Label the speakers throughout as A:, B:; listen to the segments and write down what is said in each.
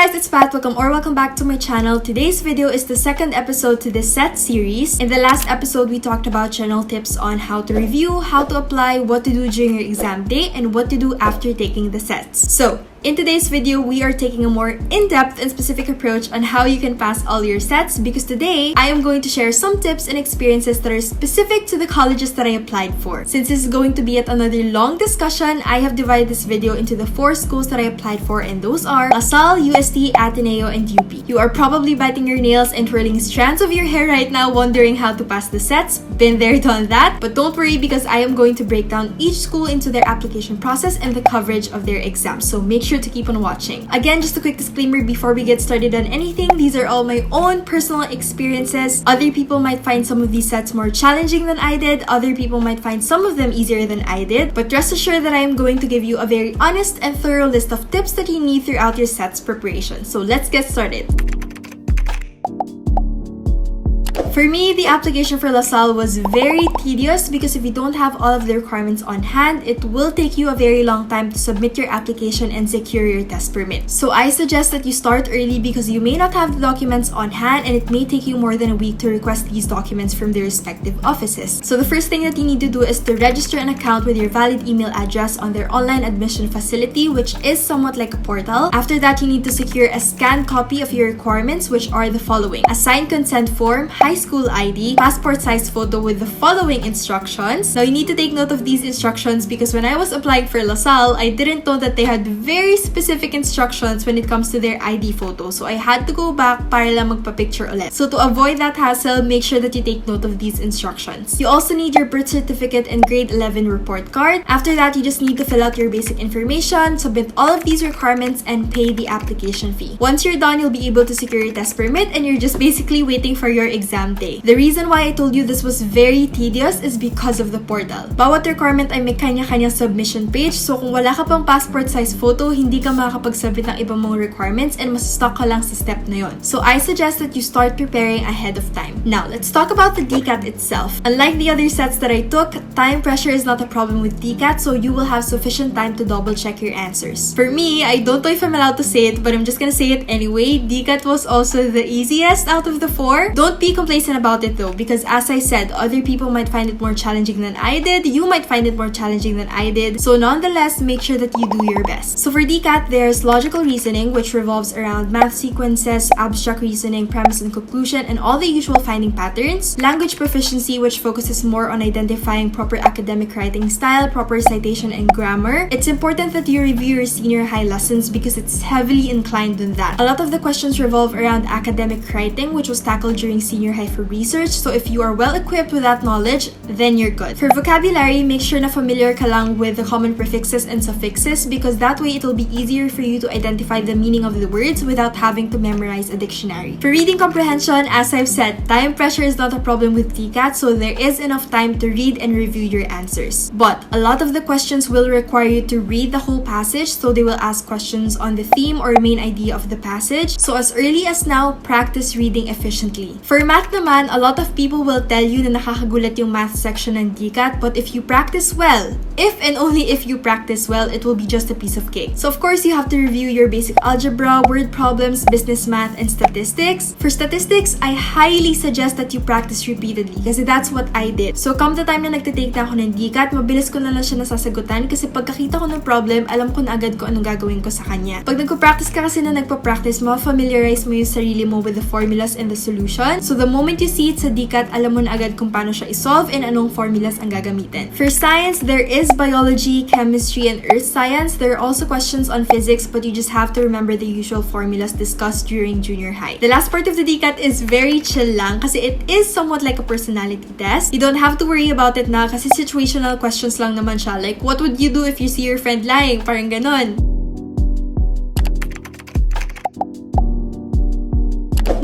A: guys, it's Pat. Welcome back to my channel. Today's video is the second episode to this CET series. In the last episode, we talked about general tips on how to review, how to apply, what to do during your exam day, and what to do after taking the CETs. So, in today's video, we are taking a more in-depth and specific approach on how you can pass all your CETs because today, I am going to share some tips and experiences that are specific to the colleges that I applied for. Since this is going to be yet another long discussion, I have divided this video into the 4 schools that I applied for, and those are LaSalle, UST, Ateneo, and UP. You are probably biting your nails and twirling strands of your hair right now wondering how to pass the CETs. Been there, done that. But don't worry because I am going to break down each school into their application process and the coverage of their exams. So make sure to keep on watching. Again, just a quick disclaimer before we get started on anything, these are all my own personal experiences. Other people might find some of these CETs more challenging than I did. Other people might find some of them easier than I did. But rest assured that I am going to give you a very honest and thorough list of tips that you need throughout your CETs preparation. So let's get started. For me, the application for LaSalle was very tedious because if you don't have all of the requirements on hand, it will take you a very long time to submit your application and secure your test permit. So I suggest that you start early because you may not have the documents on hand and it may take you more than a week to request these documents from the respective offices. So the first thing that you need to do is to register an account with your valid email address on their online admission facility, which is somewhat like a portal. After that, you need to secure a scanned copy of your requirements, which are the following: a signed consent form, high school ID, passport size photo with the following instructions. Now, you need to take note of these instructions because when I was applying for LaSalle, I didn't know that they had very specific instructions when it comes to their ID photo. So I had to go back para lang magpa-picture ulit. So to avoid that hassle, make sure that you take note of these instructions. You also need your birth certificate and grade 11 report card. After that, you just need to fill out your basic information, submit all of these requirements, and pay the application fee. Once you're done, you'll be able to secure your test permit and you're just basically waiting for your exam day. The reason why I told you this was very tedious is because of the portal. Bawat requirement ay may kanya-kanyang submission page, so kung wala ka pang passport size photo, hindi ka makakapag-submit ng ibang mga requirements and masustuck ka lang sa step na yon. So I suggest that you start preparing ahead of time. Now, let's talk about the DCAT itself. Unlike the other CETs that I took, time pressure is not a problem with DCAT, so you will have sufficient time to double check your answers. For me, I don't know if I'm allowed to say it, but I'm just gonna say it anyway. DCAT was also the easiest out of the 4. Don't be complacent about it though, because as I said, other people might find it more challenging than I did. You might find it more challenging than I did. So nonetheless, make sure that you do your best. So for DCAT, there's logical reasoning, which revolves around math sequences, abstract reasoning, premise and conclusion, and all the usual finding patterns. Language proficiency, which focuses more on identifying proper academic writing style, proper citation, and grammar. It's important that you review your senior high lessons because it's heavily inclined on that. A lot of the questions revolve around academic writing, which was tackled during senior high for research. So if you are well equipped with that knowledge, then you're good. For vocabulary, make sure na familiar ka lang with the common prefixes and suffixes because that way it'll be easier for you to identify the meaning of the words without having to memorize a dictionary. For reading comprehension, as I've said, time pressure is not a problem with DCAT, so there is enough time to read and review your answers. But a lot of the questions will require you to read the whole passage, so they will ask questions on the theme or main idea of the passage. So as early as now, practice reading efficiently. For math naman, a lot of people will tell you na nakakagulat yung math section ng DCAT, but if you practice well, if and only if you practice well, it will be just a piece of cake. So of course, you have to review your basic algebra, word problems, business math, and statistics. For statistics, I highly suggest that you practice repeatedly kasi that's what I did. So come the time na nagtitake na ako ng DCAT, mabilis ko na lang siya nasasagutan kasi pagkakita ko ng problem, alam ko na agad ko anong gagawin ko sa kanya. Pag nagpo-practice ka kasi na nagpo-practice, ma-familiarize mo yung sarili mo with the formulas and the solution. So the moment you see it sa DCAT, alam mo na agad kung paano siya isolve and anong formulas ang gagamitin. For science, there is biology, chemistry, and earth science. There are also questions on physics, but you just have to remember the usual formulas discussed during junior high. The last part of the DCAT is very chill lang kasi it is somewhat like a personality test. You don't have to worry about it na kasi situational questions lang naman siya. Like, what would you do if you see your friend lying? Parang ganon.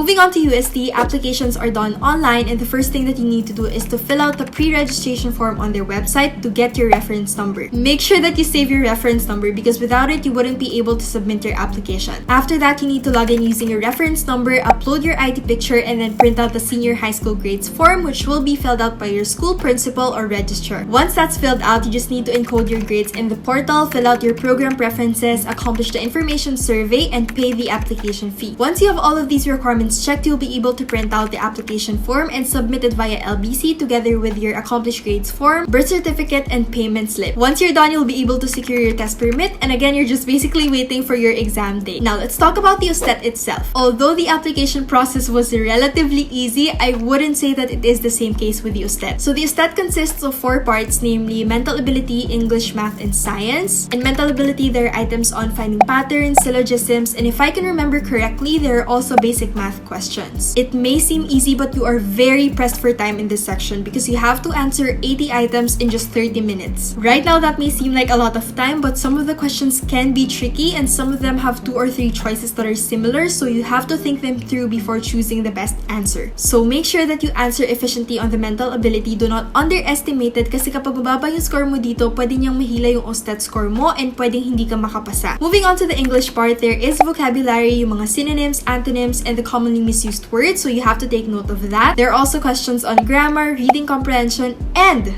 A: Moving on to UST, applications are done online, and the first thing that you need to do is to fill out the pre-registration form on their website to get your reference number. Make sure that you save your reference number because without it, you wouldn't be able to submit your application. After that, you need to log in using your reference number, upload your ID picture, and then print out the senior high school grades form, which will be filled out by your school principal or registrar. Once that's filled out, you just need to encode your grades in the portal, fill out your program preferences, accomplish the information survey, and pay the application fee. Once you have all of these requirements checked, you'll be able to print out the application form and submit it via LBC together with your accomplished grades form, birth certificate, and payment slip. Once you're done, you'll be able to secure your test permit, and again, you're just basically waiting for your exam date. Now, let's talk about the USTET itself. Although the application process was relatively easy, I wouldn't say that it is the same case with the USTET. So the USTET consists of 4 parts, namely mental ability, English, math, and science. In mental ability, there are items on finding patterns, syllogisms, and if I can remember correctly, there are also basic math questions. It may seem easy, but you are very pressed for time in this section because you have to answer 80 items in just 30 minutes. Right now, that may seem like a lot of time, but some of the questions can be tricky and some of them have 2 or 3 choices that are similar, so you have to think them through before choosing the best answer. So make sure that you answer efficiently on the mental ability. Do not underestimate it kasi kapag mababa yung score mo dito, pwede niyang mahila yung USTET score mo and pwedeng hindi ka makapasa. Moving on to the English part, there is vocabulary, yung mga synonyms, antonyms, and the commonly misused words, so you have to take note of that. There are also questions on grammar, reading comprehension, and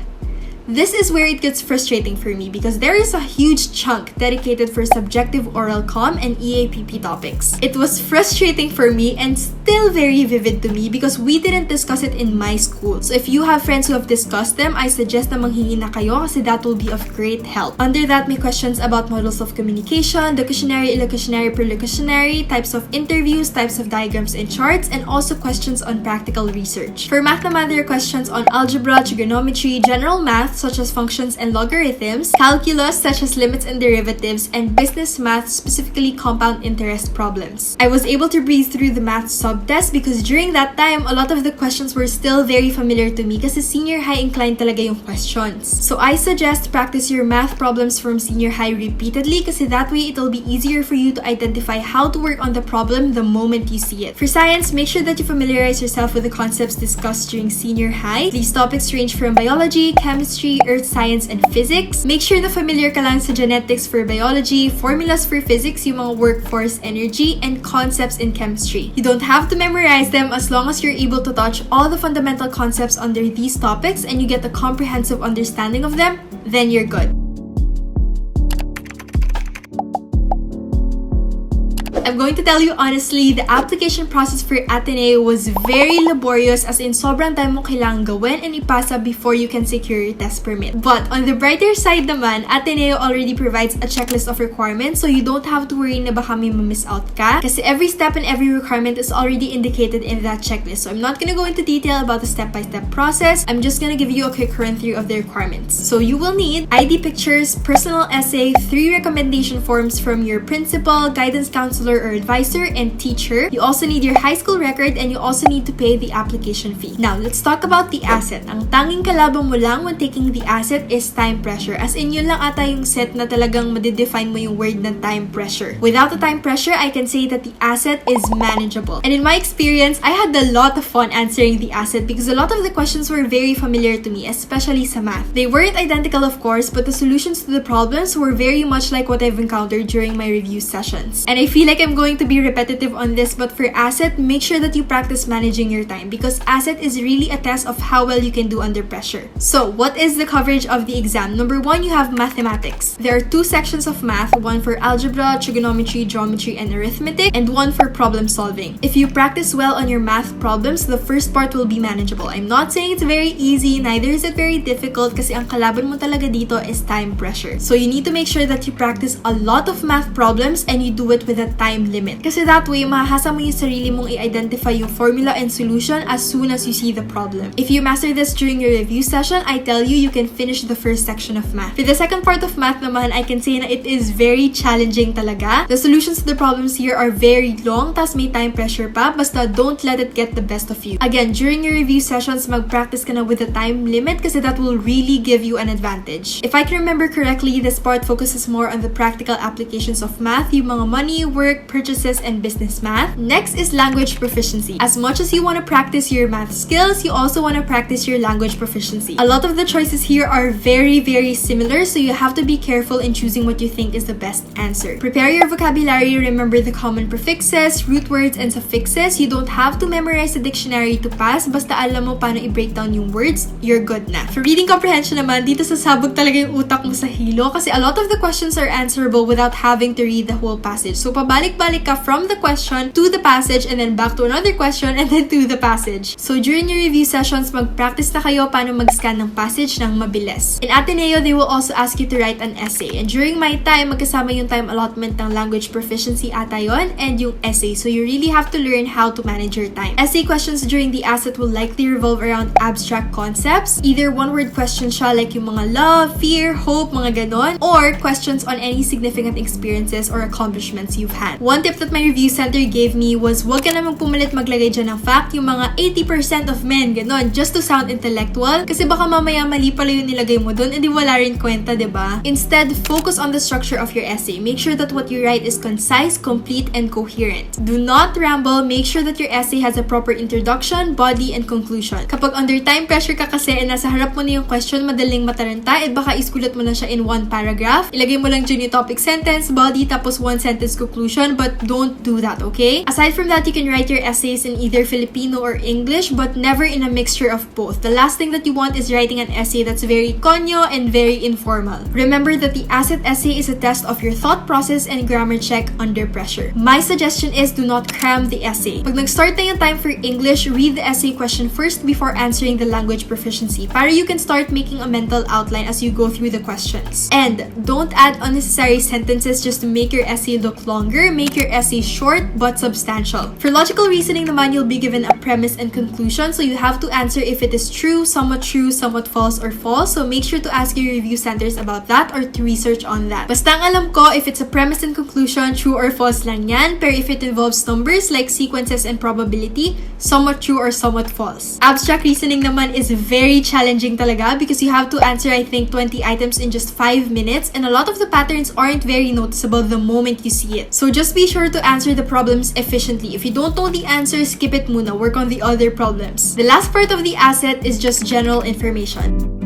A: this is where it gets frustrating for me because there is a huge chunk dedicated for subjective oral comm and EAPP topics. It was frustrating for me and still very vivid to me because we didn't discuss it in my school. So if you have friends who have discussed them, I suggest na manghingi na kayo kasi that will be of great help. Under that, may questions about models of communication, locutionary, illocutionary, perlocutionary, types of interviews, types of diagrams and charts, and also questions on practical research. For math naman, there are questions on algebra, trigonometry, general math, such as functions and logarithms, calculus such as limits and derivatives, and business math, specifically compound interest problems. I was able to breeze through the math sub-test because during that time, a lot of the questions were still very familiar to me kasi senior high inclined talaga yung questions. So I suggest practice your math problems from senior high repeatedly kasi that way it'll be easier for you to identify how to work on the problem the moment you see it. For science, make sure that you familiarize yourself with the concepts discussed during senior high. These topics range from biology, chemistry, earth science, and physics. Make sure na familiar ka lang sa genetics for biology, formulas for physics, yung mga workforce energy, and concepts in chemistry. You don't have to memorize them as long as you're able to touch all the fundamental concepts under these topics and you get a comprehensive understanding of them, then you're good. I'm going to tell you honestly, the application process for Ateneo was very laborious as in sobrang time mo kailangang gawin and ipasa before you can secure your test permit. But on the brighter side naman, Ateneo already provides a checklist of requirements so you don't have to worry na baka may ma-miss out ka kasi every step and every requirement is already indicated in that checklist. So I'm not gonna go into detail about the step-by-step process. I'm just gonna give you a quick run-through of the requirements. So you will need ID pictures, personal essay, 3 recommendation forms from your principal, guidance counselor, or advisor, and teacher. You also need your high school record and you also need to pay the application fee. Now, let's talk about the ACET. Ang tanging kalaban mo lang when taking the ACET is time pressure. As in, yun lang ata yung set na talagang madidefine mo yung word ng time pressure. Without the time pressure, I can say that the ACET is manageable. And in my experience, I had a lot of fun answering the ACET because a lot of the questions were very familiar to me, especially sa math. They weren't identical, of course, but the solutions to the problems were very much like what I've encountered during my review sessions. And I feel like I'm going to be repetitive on this, but for ACET, make sure that you practice managing your time because ACET is really a test of how well you can do under pressure. So, what is the coverage of the exam? Number 1, you have mathematics. There are 2 sections of math, one for algebra, trigonometry, geometry, and arithmetic, and one for problem solving. If you practice well on your math problems, the first part will be manageable. I'm not saying it's very easy, neither is it very difficult kasi ang kalaban mo talaga dito is time pressure. So, you need to make sure that you practice a lot of math problems and you do it with a time limit. Kasi that way, mahasa mo yung sarili mong i-identify yung formula and solution as soon as you see the problem. If you master this during your review session, I tell you, you can finish the first section of math. For the second part of math naman, I can say na it is very challenging talaga. The solutions to the problems here are very long, tas may time pressure pa, basta don't let it get the best of you. Again, during your review sessions, mag-practice ka na with a time limit kasi that will really give you an advantage. If I can remember correctly, this part focuses more on the practical applications of math, yung mga money, work, work, purchases, and business math. Next is language proficiency. As much as you want to practice your math skills, you also want to practice your language proficiency. A lot of the choices here are very, very similar, so you have to be careful in choosing what you think is the best answer. Prepare your vocabulary, remember the common prefixes, root words, and suffixes. You don't have to memorize the dictionary to pass, basta alam mo paano i-break down yung words, you're good na. For reading comprehension naman, dito sasabog talaga yung utak mo sa hilo kasi a lot of the questions are answerable without having to read the whole passage. So pabalik-balik ka from the question to the passage and then back to another question and then to the passage. So during your review sessions, mag-practice na kayo paano mag-scan ng passage ng mabilis. In Ateneo, they will also ask you to write an essay. And during my time, magkasama yung time allotment ng language proficiency ata yun and yung essay. So you really have to learn how to manage your time. Essay questions during the ACET will likely revolve around abstract concepts. Either one-word questions siya like yung mga love, fear, hope, mga ganon, or questions on any significant experiences or accomplishments you've had. One tip that my review center gave me was wag ka namang pumalit maglagay dyan ng fact, yung mga 80% of men, ganon, just to sound intellectual. Kasi baka mamaya mali pala yung nilagay mo dun, edi wala rin kwenta, diba? Instead, focus on the structure of your essay. Make sure that what you write is concise, complete, and coherent. Do not ramble. Make sure that your essay has a proper introduction, body, and conclusion. Kapag under time pressure ka kasi and nasa harap mo na yung question, madaling mataranta, baka iskulat mo na siya in one paragraph. Ilagay mo lang dyan yung topic sentence, body, tapos one sentence conclusion, but don't do that, okay? Aside from that, you can write your essays in either Filipino or English, but never in a mixture of both. The last thing that you want is writing an essay that's very konyo and very informal. Remember that the ACET essay is a test of your thought process and grammar check under pressure. My suggestion is do not cram the essay. Pag nag-start na yung time for English, read the essay question first before answering the language proficiency para you can start making a mental outline as you go through the questions. And don't add unnecessary sentences just to make your essay look longer. Make your essay short but substantial. For logical reasoning naman, you'll be given a premise and conclusion, so you have to answer if it is true, somewhat false, or false. So make sure to ask your review centers about that or to research on that. Basta ang alam ko, if it's a premise and conclusion, true or false lang yan. Pero if it involves numbers like sequences and probability, somewhat true or somewhat false. Abstract reasoning naman is very challenging talaga because you have to answer, I think, 20 items in just 5 minutes, and a lot of the patterns aren't very noticeable the moment you see it. So just be sure to answer the problems efficiently. If you don't know the answer, skip it muna. Work on the other problems. The last part of the ACET is just general information.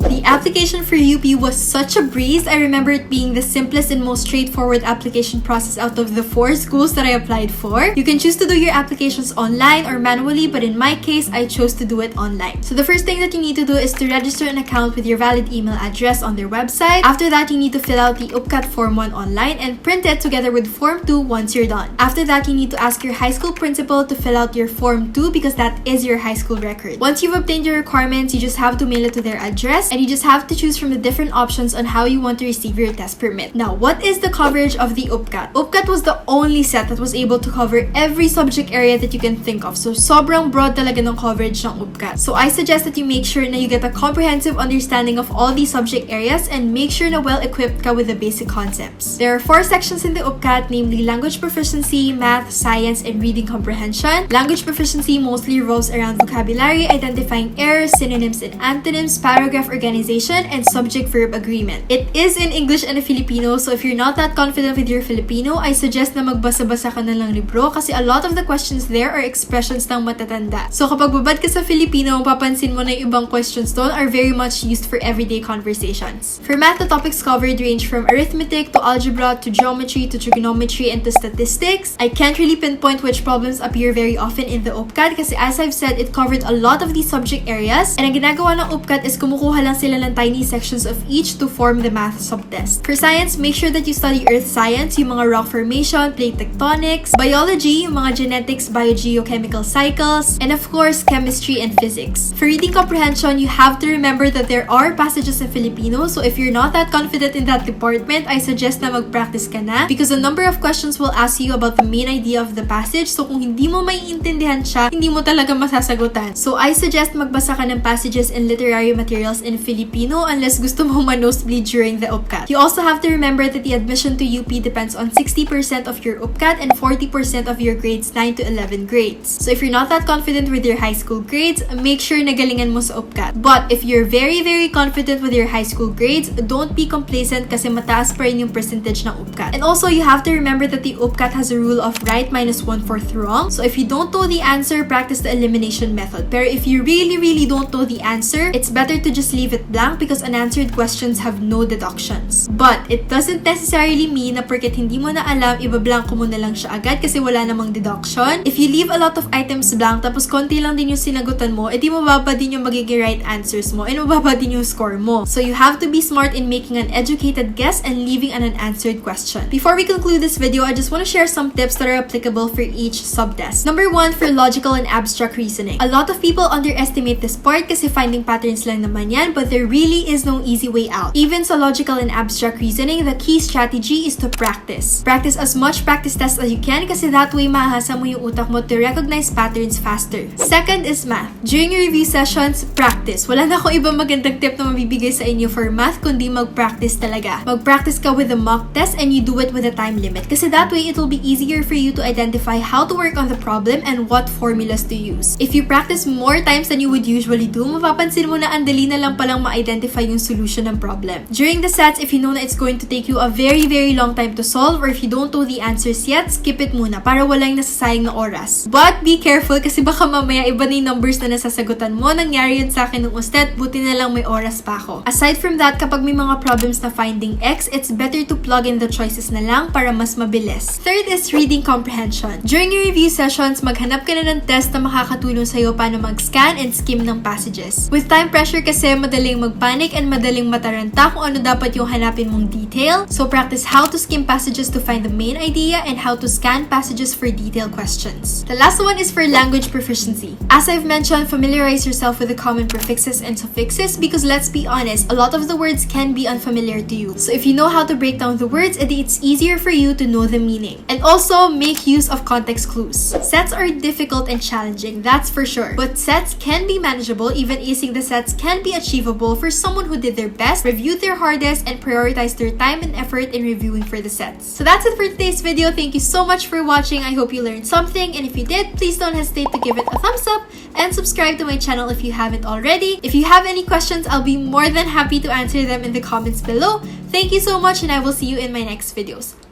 A: The application for UP was such a breeze. I remember it being the simplest and most straightforward application process out of the 4 schools that I applied for. You can choose to do your applications online or manually, but in my case, I chose to do it online. So the first thing that you need to do is to register an account with your valid email address on their website. After that, you need to fill out the UPCAT Form 1 online and print it together with Form 2 once you're done. After that, you need to ask your high school principal to fill out your Form 2 because that is your high school record. Once you've obtained your requirements, you just have to mail it to their address, and you just have to choose from the different options on how you want to receive your test permit. Now, what is the coverage of the UPCAT? UPCAT was the only set that was able to cover every subject area that you can think of. So, sobrang broad talaga ng coverage ng UPCAT. So, I suggest that you make sure na you get a comprehensive understanding of all these subject areas and make sure na well-equipped ka with the basic concepts. There are 4 sections in the UPCAT, namely language proficiency, math, science, and reading comprehension. Language proficiency mostly revolves around vocabulary, identifying errors, synonyms and antonyms, paragraph organization, and subject-verb agreement. It is in English and Filipino, so if you're not that confident with your Filipino, I suggest na magbasa-basa ka na lang libro kasi a lot of the questions there are expressions ng matatanda. So kapag babad ka sa Filipino, papansin mo na yung ibang questions doon are very much used for everyday conversations. For math, the topics covered range from arithmetic to algebra to geometry to trigonometry and to statistics. I can't really pinpoint which problems appear very often in the UPCAT kasi as I've said, it covered a lot of these subject areas, and ang ginagawa ng UPCAT is kumukuha lang sila ng tiny sections of each to form the math subtest. For science, make sure that you study earth science, yung mga rock formation, plate tectonics, biology, yung mga genetics, biogeochemical cycles, and of course, chemistry and physics. For reading comprehension, you have to remember that there are passages in Filipino, so if you're not that confident in that department, I suggest na mag-practice ka na because a number of questions will ask you about the main idea of the passage, so kung hindi mo maiintindihan siya, hindi mo talaga masasagutan. So I suggest magbasa ka ng passages in literary materials in Filipino Filipino unless gusto mo ma-nosebleed during the UPCAT. You also have to remember that the admission to UP depends on 60% of your UPCAT and 40% of your grades 9 to 11 grades. So if you're not that confident with your high school grades, make sure na galingan mo sa UPCAT. But if you're very confident with your high school grades, don't be complacent kasi mataas pa rin yung percentage ng UPCAT. And also, you have to remember that the UPCAT has a rule of right minus 1/4 wrong. So if you don't know the answer, practice the elimination method. Pero if you really don't know the answer, it's better to just leave it blank because unanswered questions have no deductions. But it doesn't necessarily mean na porket hindi mo na alam, ibablanko mo na lang siya agad kasi wala namang deduction. If you leave a lot of items blank tapos konti lang din yung sinagutan mo, edi mababa din yung magiging right answers mo and mababa din yung score mo. So you have to be smart in making an educated guess and leaving an unanswered question. Before we conclude this video, I just want to share some tips that are applicable for each subtest. Number 1, for logical and abstract reasoning. A lot of people underestimate this part kasi finding patterns lang naman yan, but there really is no easy way out. Even sa logical and abstract reasoning, the key strategy is to practice. Practice as much practice tests as you can kasi that way mahasa mo yung utak mo to recognize patterns faster. Second is math. During your review sessions, practice. Wala na akong ibang magandang tip na mabibigay sa inyo for math kundi mag-practice talaga. Mag-practice ka with the mock test and you do it with a time limit kasi that way it will be easier for you to identify how to work on the problem and what formulas to use. If you practice more times than you would usually do, mapapansin mo na ang dali na lang palang ma-identify yung solution ng problem. During the sets, if you know na it's going to take you a very long time to solve or if you don't know the answers yet, skip it muna para walang nasasayang na oras. But be careful kasi baka mamaya iba na yung numbers na nasasagutan mo. Nangyari yun sa akin ng USTET, buti na lang may oras pa ako. Aside from that, kapag may mga problems na finding X, it's better to plug in the choices na lang para mas mabilis. Third is reading comprehension. During your review sessions, maghanap ka na ng test na makakatulong sa'yo paano mag-scan and skim ng passages. With time pressure kasi, madaling magpanic and madaling mataranta kung ano dapat yung hanapin mong detail. So practice how to skim passages to find the main idea and how to scan passages for detailed questions. The last one is for language proficiency. As I've mentioned, familiarize yourself with the common prefixes and suffixes because let's be honest, a lot of the words can be unfamiliar to you. So if you know how to break down the words, it's easier for you to know the meaning. And also, make use of context clues. Sets are difficult and challenging, that's for sure. But sets can be manageable, even acing the sets can be achievable for someone who did their best, reviewed their hardest, and prioritized their time and effort in reviewing for the sets. So that's it for today's video. Thank you so much for watching. I hope you learned something, and if you did, please don't hesitate to give it a thumbs up and subscribe to my channel if you haven't already. If you have any questions, I'll be more than happy to answer them in the comments below. Thank you so much, and I will see you in my next videos.